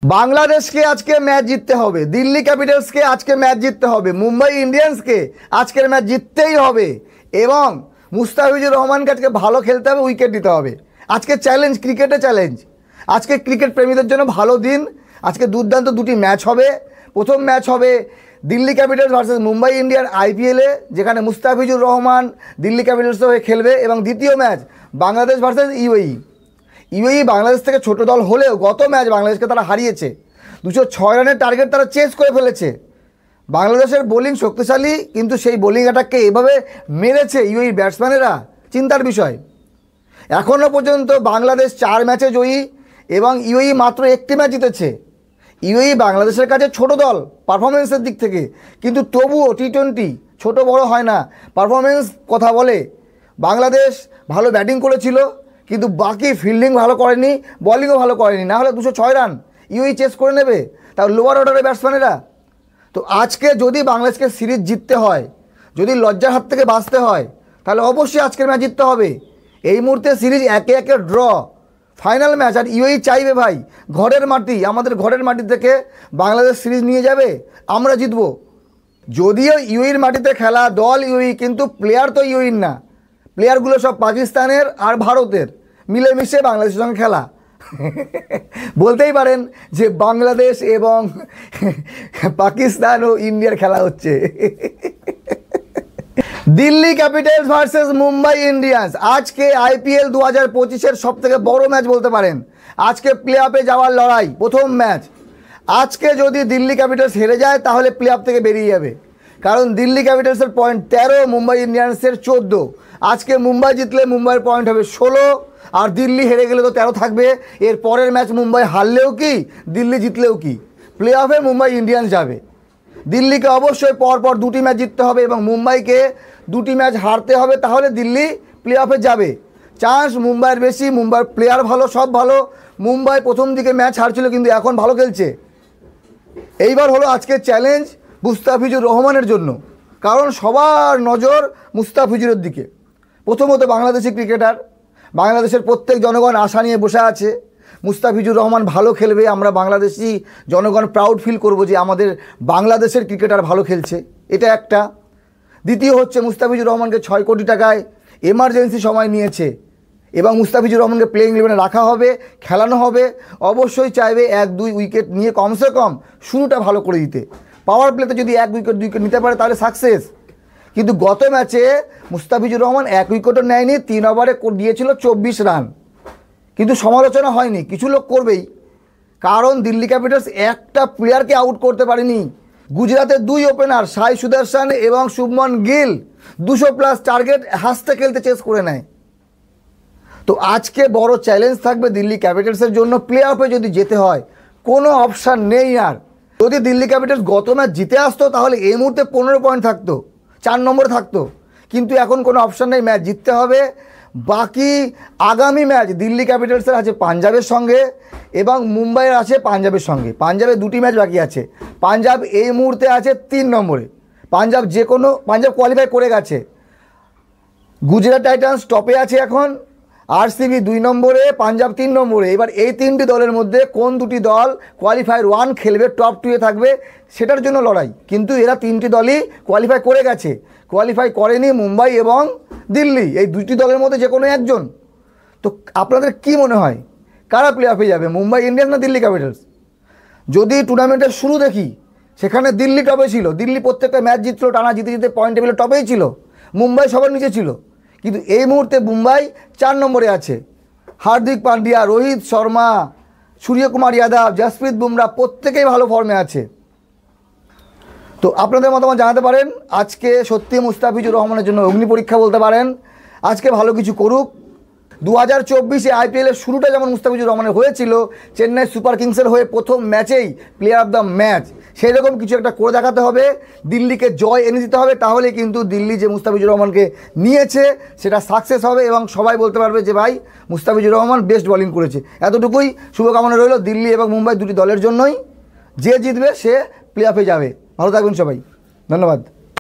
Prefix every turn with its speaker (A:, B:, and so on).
A: বাংলাদেশকে আজকে ম্যাচ জিততে হবে, দিল্লি ক্যাপিটালসকে আজকে ম্যাচ জিততে হবে, মুম্বাই ইন্ডিয়ান্সকে আজকের ম্যাচ জিততেই হবে এবং মুস্তাফিজুর রহমানকে আজকে ভালো খেলতে হবে, উইকেট দিতে হবে। আজকে চ্যালেঞ্জ, ক্রিকেটে চ্যালেঞ্জ। আজকে ক্রিকেট প্রেমীদের জন্য ভালো দিন। আজকে দুর্দান্ত দুটি ম্যাচ হবে। প্রথম ম্যাচ হবে Delhi Capitals versus Mumbai Indian আইপিএলে, যেখানে মুস্তাফিজুর রহমান দিল্লি ক্যাপিটালসের হয়ে খেলবে, এবং দ্বিতীয় match Bangladesh versus UAE Bangladesh থেকে ছোট দল হলেও গত ম্যাচ বাংলাদেশকে তারা হারিয়েছে। 206 রানের টার্গেট তারা চেস করে ফেলেছে। বাংলাদেশের বোলিং শক্তিশালী, কিন্তু সেই বোলিং অ্যাটাককে এভাবে মেরেছে ইউএই ব্যাটসম্যানেরা, চিন্তার বিষয়। এখনও পর্যন্ত বাংলাদেশ 4 ম্যাচে জয়ী এবং ইউএই মাত্র 1টি ম্যাচ জিতেছে। ইউএই বাংলাদেশের কাছে ছোট দল পারফরমেন্সের দিক থেকে, কিন্তু তবুও টি20 ছোট বড় হয় না, পারফরমেন্স কথা বলে। বাংলাদেশ ভালো ব্যাটিং করেছিল, কিন্তু বাকি ফিল্ডিং ভালো করেনি, বলিংও ভালো করেনি। না হলে 206 রান ইউএই চেস করে নেবে, তার লোয়ার অর্ডারের ব্যাটসম্যানেরা। তো আজকে যদি বাংলাদেশকে সিরিজ জিততে হয়, যদি লজ্জার হাত থেকে বাঁচতে হয়, তাহলে অবশ্যই আজকের ম্যাচ জিততে হবে। এই মুহূর্তে সিরিজ 1-1 ড্র, ফাইনাল ম্যাচ। আর ইউএই চাইবে ভাই, ঘরের মাটি, আমাদের ঘরের মাটি থেকে বাংলাদেশ সিরিজ নিয়ে যাবে, আমরা জিতব। যদিও ইউএইর মাটিতে খেলা দল ইউএই, কিন্তু প্লেয়ার তো ইউএইর না, প্লেয়ারগুলো সব পাকিস্তানের আর ভারতের মিলেমিশে বাংলাদেশের সঙ্গে খেলা। বলতেই পারেন যে বাংলাদেশ এবং পাকিস্তান ও ইন্ডিয়ার খেলা হচ্ছে। Delhi Capitals versus Mumbai Indians আজকে আইপিএল 2025-এর সবথেকে বড় ম্যাচ বলতে পারেন। আজকে প্লে অফে যাওয়ার লড়াই, প্রথম ম্যাচ। আজকে যদি দিল্লি ক্যাপিটালস হেরে যায় তাহলে প্লে অফ থেকে বেরিয়ে যাবে, কারণ দিল্লি ক্যাপিটালসের পয়েন্ট 13, মুম্বাই ইন্ডিয়ান্সের 14। আজকে মুম্বাই জিতলে মুম্বাইয়ের পয়েন্ট হবে 16, আর দিল্লি হেরে গেলে তো 13 থাকবে। এর পরের ম্যাচ মুম্বাই হারলেও কি, দিল্লি জিতলেও কি, প্লে অফে মুম্বাই ইন্ডিয়ান্স যাবে। দিল্লিকে অবশ্যই পরপর 2টি ম্যাচ জিততে হবে এবং মুম্বাইকে 2টি ম্যাচ হারতে হবে, তাহলে দিল্লি প্লে অফে যাবে। চান্স মুম্বাইয়ের বেশি, মুম্বাইয়ের প্লেয়ার ভালো, সব ভালো। মুম্বাই প্রথম দিকে ম্যাচ হারছিল, কিন্তু এখন ভালো খেলছে। এইবার হলো আজকের চ্যালেঞ্জ মুস্তাফিজুর রহমানের জন্য, কারণ সবার নজর মুস্তাফিজুরের দিকে। প্রথমত বাংলাদেশি ক্রিকেটার, বাংলাদেশের প্রত্যেক জনগণ আশা নিয়ে বসে আছে মুস্তাফিজুর রহমান ভালো খেলবে, আমরা বাংলাদেশি জনগণ প্রাউড ফিল করব যে আমাদের বাংলাদেশের ক্রিকেটার ভালো খেলছে, এটা একটা। দ্বিতীয় হচ্ছে মুস্তাফিজুর রহমানকে 6 কোটি টাকায় এমার্জেন্সি সময় নিয়েছে এবং মুস্তাফিজুর রহমানকে প্লেইং ইলেভেনে রাখা হবে, খেলানো হবে। অবশ্যই চাইবে 1-2 উইকেট নিয়ে কমসে কম শুরুটা ভালো করে দিতে। পাওয়ার প্লেতে যদি 1 উইকেট 2 উইকেট নিতে পারে তাহলে সাকসেস। কিন্তু গত ম্যাচে মুস্তাফিজুর রহমান 1 উইকেটও নেয়নি, 3 ওভারে দিয়েছিল 24 রান, কিন্তু সমালোচনা হয়নি, কিছু লোক করবেই, কারণ দিল্লি ক্যাপিটালস একটা প্লেয়ারকে আউট করতে পারেনি। গুজরাতের 2 ওপেনার সাই সুদর্শন এবং শুভমন গিল 200+ টার্গেট হাসতে খেলতে চেস করে নেয়। তো আজকে বড় চ্যালেঞ্জ থাকবে দিল্লি ক্যাপিটালসের জন্য। প্লে অফে যদি যেতে হয় কোনো অপশান নেই আর। যদি দিল্লি ক্যাপিটালস গত ম্যাচ জিতে আসতো তাহলে এই মুহূর্তে 15 পয়েন্ট থাকতো, 4 নম্বরে থাকতো, কিন্তু এখন কোনো অপশান নেই, ম্যাচ জিততে হবে। বাকি আগামী ম্যাচ দিল্লি ক্যাপিটালসের আছে পাঞ্জাবের সঙ্গে এবং মুম্বাইয়ের আছে পাঞ্জাবের সঙ্গে। পাঞ্জাবে 2টি ম্যাচ বাকি আছে। পাঞ্জাব এই মুহূর্তে আছে 3 নম্বরে। পাঞ্জাব কোয়ালিফাই করে গেছে। গুজরাট টাইটান্স টপে আছে এখন, আরসিবি 2 নম্বরে, পাঞ্জাব 3 নম্বরে। এবার এই 3টি দলের মধ্যে কোন 2টি দল কোয়ালিফায়ার 1 খেলবে, টপ 2-এ থাকবে, সেটার জন্য লড়াই। কিন্তু এরা 3টি দলই কোয়ালিফাই করে গেছে, কোয়ালিফাই করেনি মুম্বাই এবং দিল্লি। এই 2টি দলের মধ্যে যে কোনো একজন। তো আপনাদের কি মনে হয় কারা প্লে অফে যাবে, মুম্বাই ইন্ডিয়ান্স না দিল্লি ক্যাপিটালস? যদি টুর্নামেন্টের শুরু দেখি সেখানে দিল্লি টপে ছিল, দিল্লি প্রত্যেকটা ম্যাচ জিতছিল, টানা জিতে জিতে পয়েন্ট টেবিলে টপেই ছিল, মুম্বাই সবার নিচে ছিল। কিন্তু এই মুহূর্তে মুম্বাই 4 নম্বরে আছে। হার্দিক পান্ডিয়া, রোহিত শর্মা, সূর্যকুমার যাদব, জসপ্রীত বুমরা প্রত্যেকেই ভালো ফর্মে আছে। তো আপনাদের মতামত জানাতে পারেন। আজকে সত্যি মুস্তাফিজুর রহমানের জন্য অগ্নি পরীক্ষা বলতে পারেন। আজকে ভালো কিছু করুক। 2024-এ আইপিএলের শুরুটা যেমন মুস্তাফিজুর রহমানের হয়েছিল, চেন্নাই সুপার কিংসের হয়ে প্রথম ম্যাচেই প্লেয়ার অফ দ্য ম্যাচ, সেই রকম কিছু একটা করে দেখাতে হবে। দিল্লিকে জয় এনে দিতে হবে, তাহলে কিন্তু দিল্লি যে মুস্তাফিজুর রহমানকে নিয়েছে সেটা সাকসেস হবে এবং সবাই বলতে পারবে যে ভাই মুস্তাফিজুর রহমান বেস্ট বোলিং করেছে। এতটুকুই শুভকামনা রইল দিল্লি এবং মুম্বাই 2টি দলের জন্যই। যে জিতবে সে প্লে অফে যাবে। ভালো থাকবেন সবাই, ধন্যবাদ।